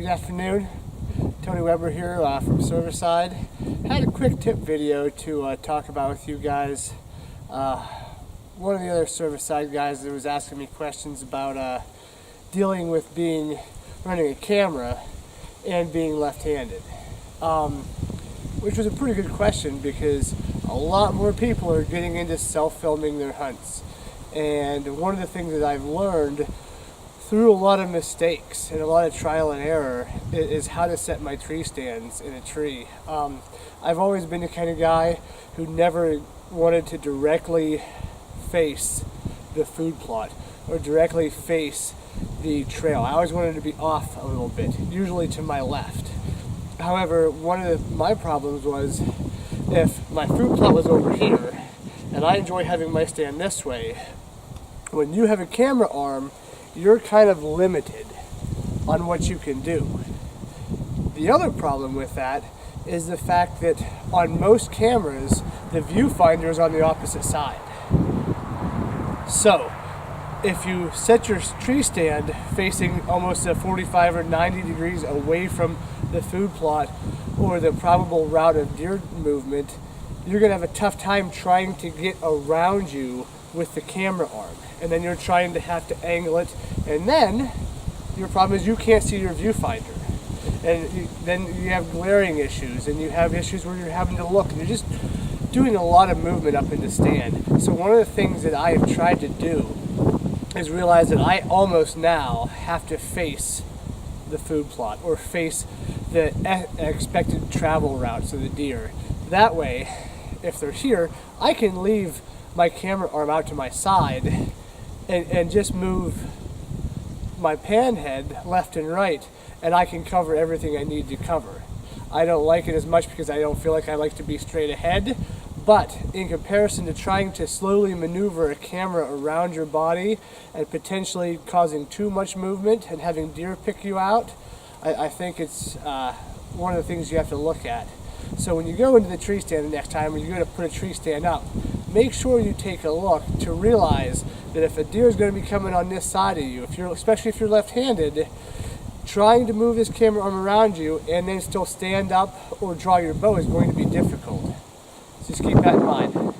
Good afternoon, Tony Weber here from Cervicide. Had a quick tip video to talk about with you guys. One of the other Cervicide guys that was asking me questions about dealing with running a camera and being left-handed, which was a pretty good question because a lot more people are getting into self-filming their hunts. And one of the things that I've learned through a lot of mistakes and a lot of trial and error is how to set my tree stands in a tree. I've always been the kind of guy who never wanted to directly face the food plot or directly face the trail. I always wanted to be off a little bit, usually to my left. However, one of my problems was if my food plot was over here and I enjoy having my stand this way, when you have a camera arm, you're kind of limited on what you can do. The other problem with that is the fact that on most cameras, the viewfinder is on the opposite side. So, if you set your tree stand facing almost 45 or 90 degrees away from the food plot or the probable route of deer movement, you're going to have a tough time trying to get around you with the camera arm. And then you're trying to have to angle it, and then your problem is you can't see your viewfinder, and then you have glaring issues, and you have issues where you're having to look, and you're just doing a lot of movement up in the stand. So one of the things that I have tried to do is realize that I almost now have to face the food plot or face the expected travel routes of the deer. That way, if they're here, I can leave my camera arm out to my side and just move my pan head left and right, and I can cover everything I need to cover. I don't like it as much because I don't feel like I like to be straight ahead, but in comparison to trying to slowly maneuver a camera around your body and potentially causing too much movement and having deer pick you out, I think it's one of the things you have to look at. So when you go into the tree stand the next time, or you're going to put a tree stand up, make sure you take a look to realize that if a deer is going to be coming on this side of you, especially if you're left-handed, trying to move this camera arm around you and then still stand up or draw your bow is going to be difficult. So just keep that in mind.